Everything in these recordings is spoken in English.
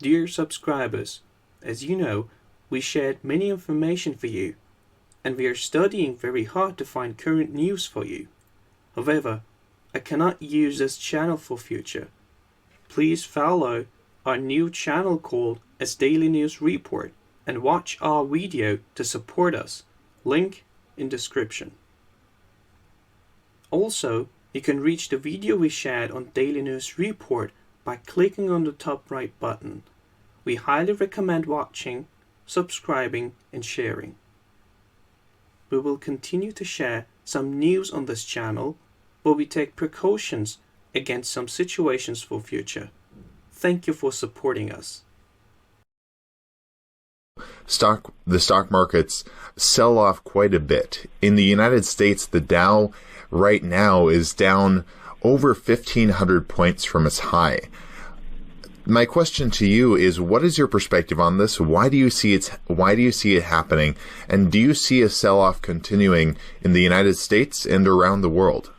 Dear subscribers, as you know, we shared many information for you, and we are studying very hard to find current news for you. However, I cannot use this channel for future. Please follow our new channel called as Daily News Report and watch our video to support us. Link in description. Also, you can reach the video we shared on Daily News Report by clicking on the top right button. We highly recommend watching, subscribing and sharing. We will continue to share some news on this channel, but we take precautions against some situations for future. Thank you for supporting us. The stock markets sell off quite a bit. In the United States, the Dow right now is down over 1,500 points from its high. My question to you is, what is your perspective on this? Why do you see it happening? And do you see a sell-off continuing in the United States and around the world?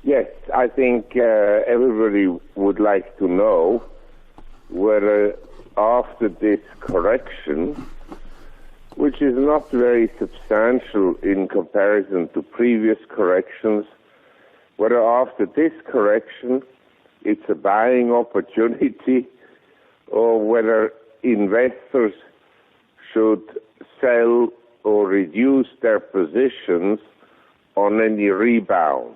Yes, I think everybody would like to know whether after this correction, which is not very substantial in comparison to previous corrections, whether after this correction it's a buying opportunity or whether investors should sell or reduce their positions on any rebound.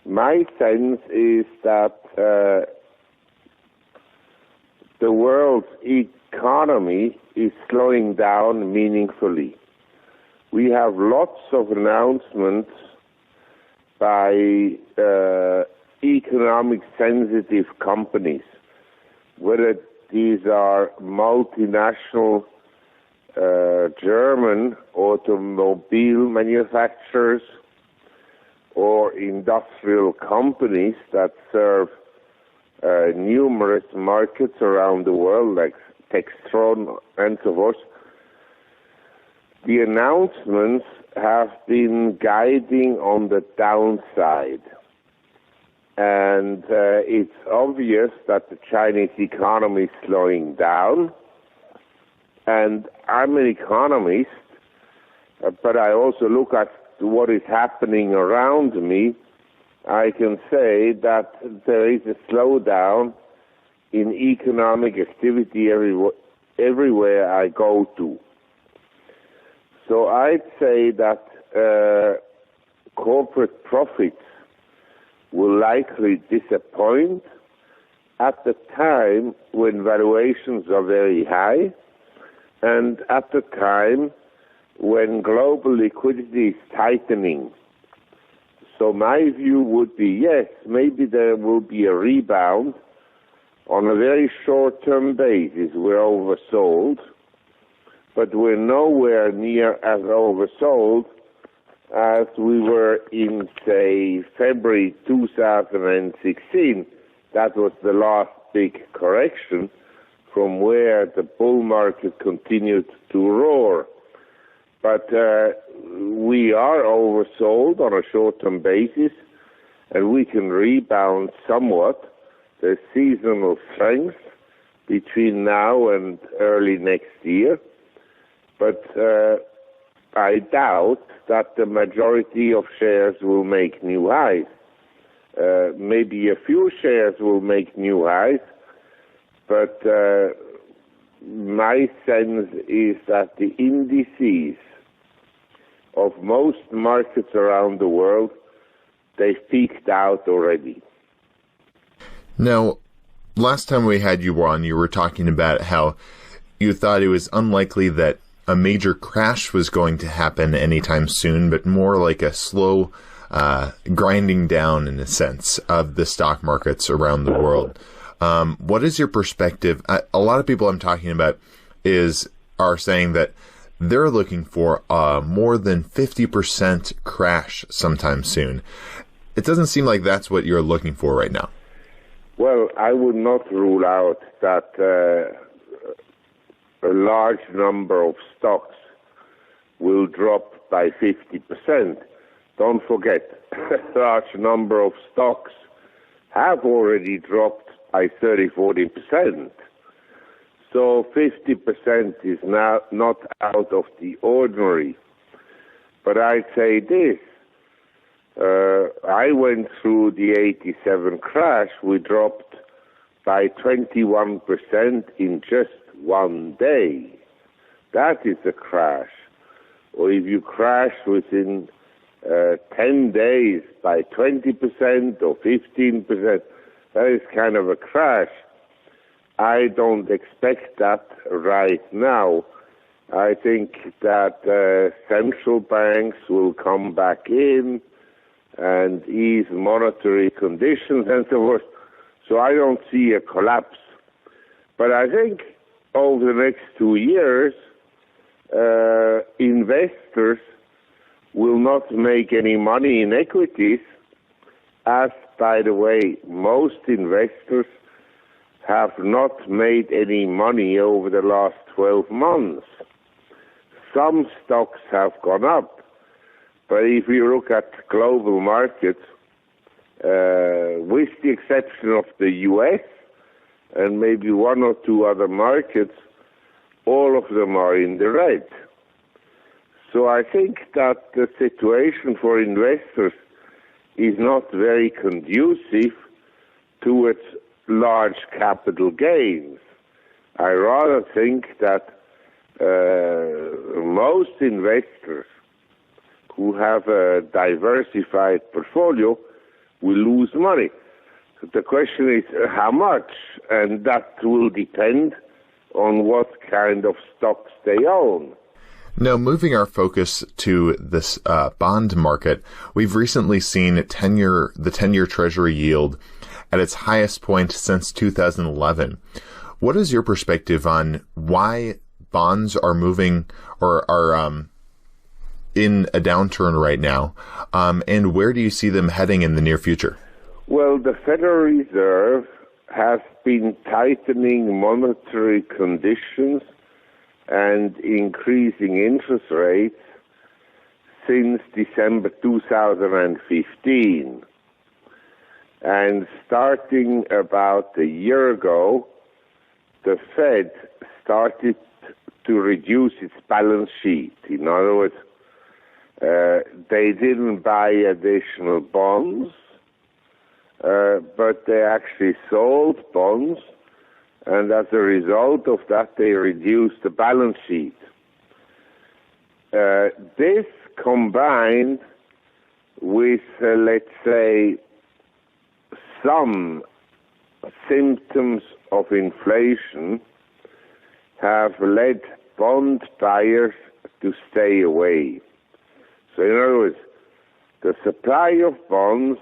My sense is that the world's economy is slowing down meaningfully. We have lots of announcements by economic sensitive companies, whether these are multinational German automobile manufacturers or industrial companies that serve numerous markets around the world, like Textron and so forth. The announcements have been guiding on the downside. And it's obvious that the Chinese economy is slowing down. And I'm an economist, but I also look at what is happening around me. I can say that there is a slowdown in economic activity everywhere I go to. So I'd say that corporate profits will likely disappoint at the time when valuations are very high and at the time when global liquidity is tightening. So my view would be, yes, maybe there will be a rebound on a very short-term basis. We're oversold, but we're nowhere near as oversold as we were in, say, February 2016. That was the last big correction from where the bull market continued to roar. But we are oversold on a short-term basis, and we can rebound somewhat. There's seasonal strength between now and early next year, but I doubt that the majority of shares will make new highs. Maybe a few shares will make new highs, but my sense is that the indices of most markets around the world, they've peaked out already. Now, last time we had you on, you were talking about how you thought it was unlikely that a major crash was going to happen anytime soon, but more like a slow grinding down, in a sense, of the stock markets around the world. What is your perspective? A lot of people I'm talking about are saying that they're looking for a more than 50% crash sometime soon. It doesn't seem like that's what you're looking for right now. Well, I would not rule out that a large number of stocks will drop by 50%. Don't forget, a large number of stocks have already dropped by 30-40%. So 50% is now not out of the ordinary. But I'd say this. I went through the 87 crash. We dropped by 21% in just one day. That is a crash. Or if you crash within 10 days by 20% or 15%, that is kind of a crash. I don't expect that right now. I think that central banks will come back in and ease monetary conditions and so forth. So I don't see a collapse. But I think over the next 2 years, investors will not make any money in equities, as, by the way, most investors have not made any money over the last 12 months. Some stocks have gone up, but if you look at global markets, with the exception of the US and maybe one or two other markets, all of them are in the red. So I think that the situation for investors is not very conducive towards large capital gains. I rather think that most investors who have a diversified portfolio will lose money. So the question is how much, and that will depend on what kind of stocks they own. Now, moving our focus to this bond market, we've recently seen the 10-year Treasury yield at its highest point since 2011. What is your perspective on why bonds are moving or are in a downturn right now, and where do you see them heading in the near future? Well, the Federal Reserve has been tightening monetary conditions and increasing interest rates since December 2015. And starting about a year ago, the Fed started to reduce its balance sheet. In other words, they didn't buy additional bonds, but they actually sold bonds, and as a result of that, they reduced the balance sheet. This combined with, let's say, some symptoms of inflation have led bond buyers to stay away. So in other words, the supply of bonds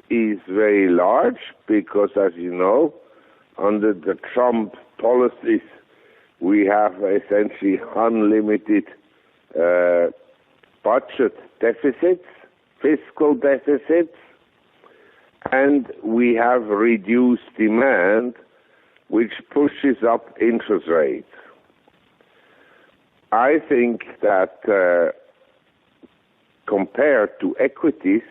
is very large because, as you know, under the Trump policies, we have essentially unlimited budget deficits, fiscal deficits, and we have reduced demand, which pushes up interest rates. I think that compared to equities,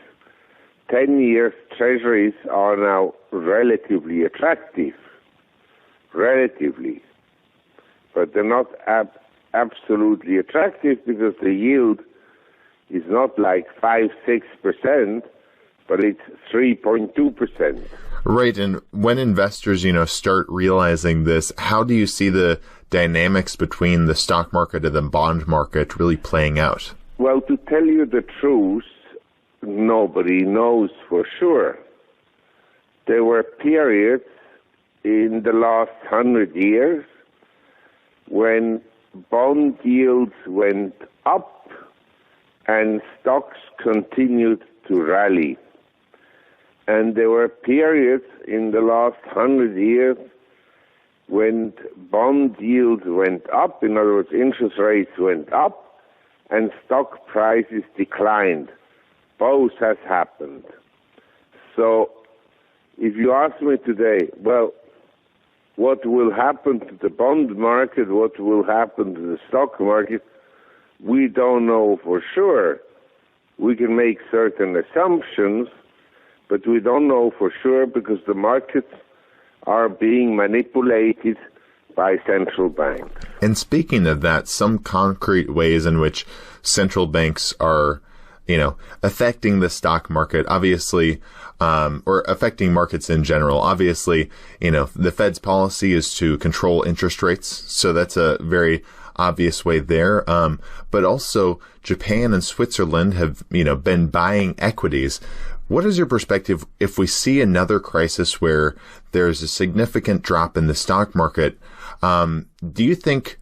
10-year treasuries are now relatively attractive. Relatively. But they're not absolutely attractive because the yield is not like 5-6%, but it's 3.2%. Right, and when investors, start realizing this, how do you see the dynamics between the stock market and the bond market really playing out? Well, to tell you the truth, nobody knows for sure. There were periods in the last 100 years when bond yields went up and stocks continued to rally. And there were periods in the last 100 years when bond yields went up, in other words, interest rates went up, and stock prices declined. Both has happened. So if you ask me today, well, what will happen to the bond market, what will happen to the stock market, we don't know for sure. We can make certain assumptions, But we don't know for sure because the markets are being manipulated by central banks. And speaking of that, some concrete ways in which central banks are, affecting the stock market, obviously, or affecting markets in general. Obviously, the Fed's policy is to control interest rates. So that's a very obvious way there. But also Japan and Switzerland have, been buying equities. What is your perspective if we see another crisis where there's a significant drop in the stock market? Do you think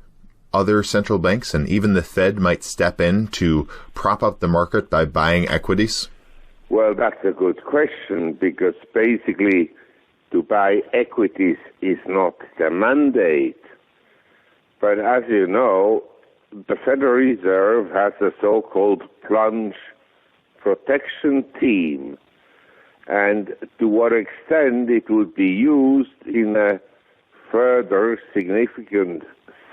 other central banks and even the Fed might step in to prop up the market by buying equities? Well, that's a good question because basically to buy equities is not the mandate. But as you know, the Federal Reserve has a so-called plunge protection team. And to what extent it would be used in a further significant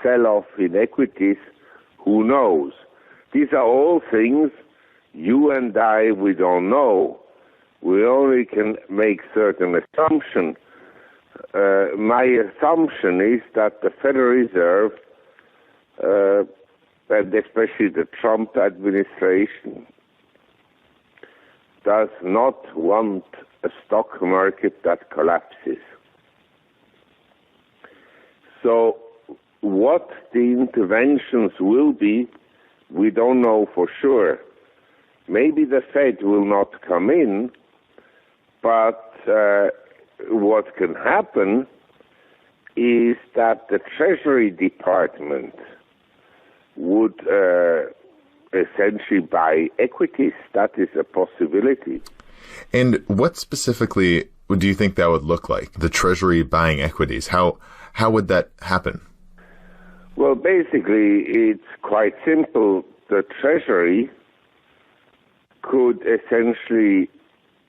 sell-off in equities, who knows? These are all things you and I, we don't know. We only can make certain assumptions. My assumption is that the Federal Reserve, and especially the Trump administration, does not want a stock market that collapses. So what the interventions will be, we don't know for sure. Maybe the Fed will not come in, but what can happen is that the Treasury Department would essentially buy equities. That is a possibility. And what specifically do you think that would look like, the Treasury buying equities? How would that happen? Well, basically, it's quite simple. The Treasury could essentially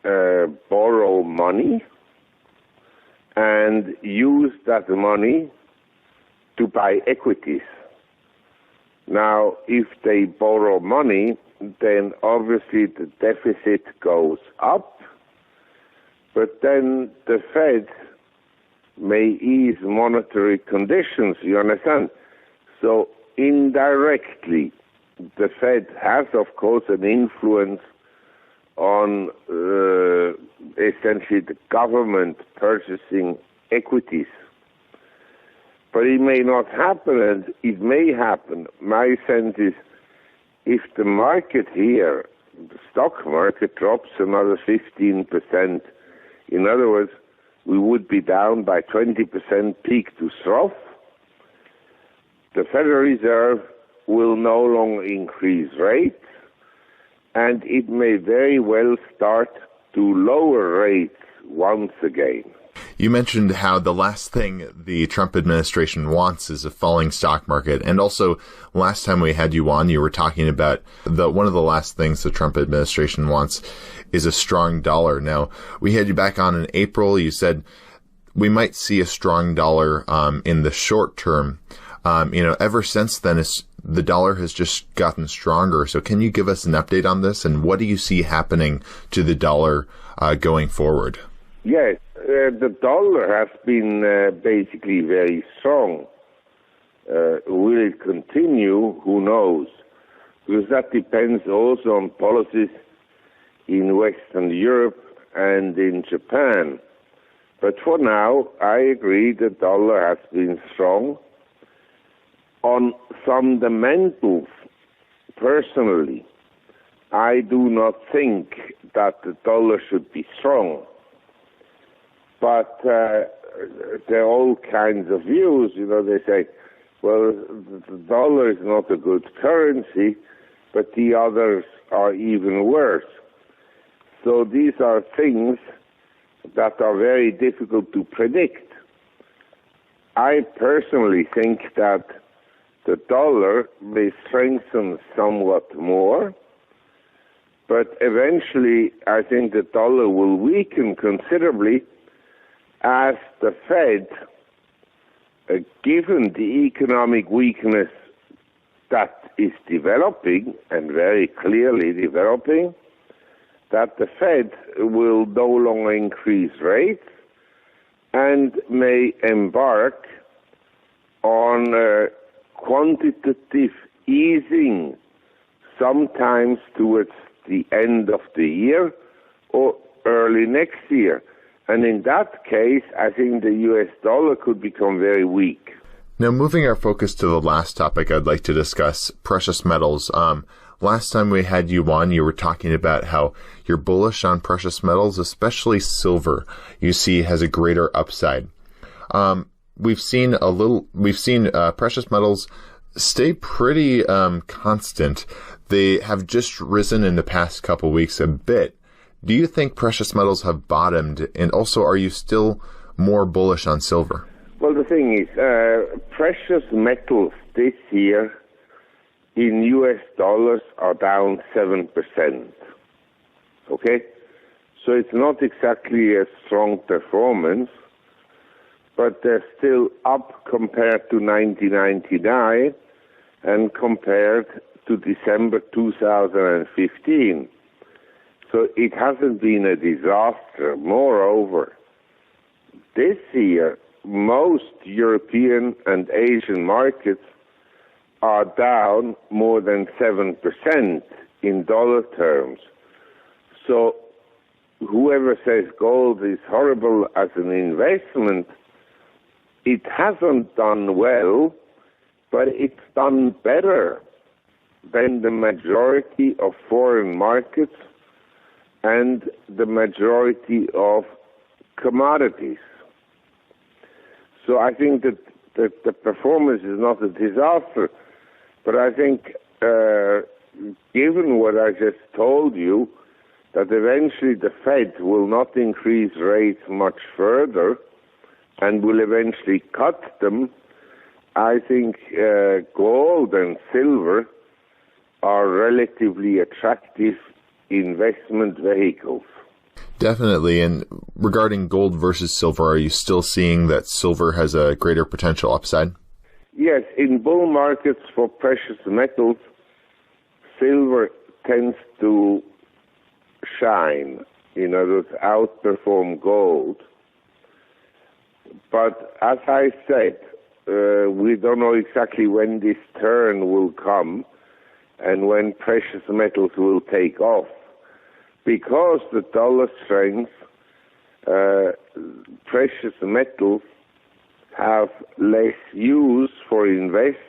borrow money and use that money to buy equities. Now, if they borrow money, then obviously the deficit goes up, but then the Fed may ease monetary conditions, you understand? So indirectly, the Fed has, of course, an influence on essentially the government purchasing equities. But it may not happen, and it may happen. My sense is if the market here, the stock market, drops another 15%, in other words, we would be down by 20% peak to trough, the Federal Reserve will no longer increase rates, and it may very well start to lower rates once again. You mentioned how the last thing the Trump administration wants is a falling stock market. And also, last time we had you on, you were talking about one of the last things the Trump administration wants is a strong dollar. Now, we had you back on in April. You said we might see a strong dollar in the short term. Ever since then, the dollar has just gotten stronger. So can you give us an update on this? And what do you see happening to the dollar going forward? Yes, the dollar has been basically very strong. Will it continue? Who knows? Because that depends also on policies in Western Europe and in Japan. But for now, I agree the dollar has been strong. On fundamentals, personally, I do not think that the dollar should be strong. But there are all kinds of views. They say, well, the dollar is not a good currency, but the others are even worse. So these are things that are very difficult to predict. I personally think that the dollar may strengthen somewhat more, but eventually I think the dollar will weaken considerably as the Fed, given the economic weakness that is developing, and very clearly developing, that the Fed will no longer increase rates and may embark on quantitative easing sometimes towards the end of the year or early next year. And in that case, I think the US dollar could become very weak. Now, moving our focus to the last topic I'd like to discuss, precious metals. Last time we had you on, you were talking about how you're bullish on precious metals, especially silver. You see has a greater upside. We've seen precious metals stay pretty constant. They have just risen in the past couple weeks a bit. Do you think precious metals have bottomed? And also, are you still more bullish on silver? Well, the thing is, precious metals this year in US dollars are down 7%. Okay? So it's not exactly a strong performance, but they're still up compared to 1999 and compared to December 2015. So it hasn't been a disaster. Moreover, this year, most European and Asian markets are down more than 7% in dollar terms. So whoever says gold is horrible as an investment, it hasn't done well, but it's done better than the majority of foreign markets and the majority of commodities. So I think that the performance is not a disaster, but I think given what I just told you, that eventually the Fed will not increase rates much further and will eventually cut them, I think gold and silver are relatively attractive investment vehicles. Definitely. And regarding gold versus silver, are you still seeing that silver has a greater potential upside? Yes, in bull markets for precious metals, silver tends to shine, in other words, outperform gold. But as I said, we don't know exactly when this turn will come and when precious metals will take off. Because the dollar strength, precious metals have less use for investment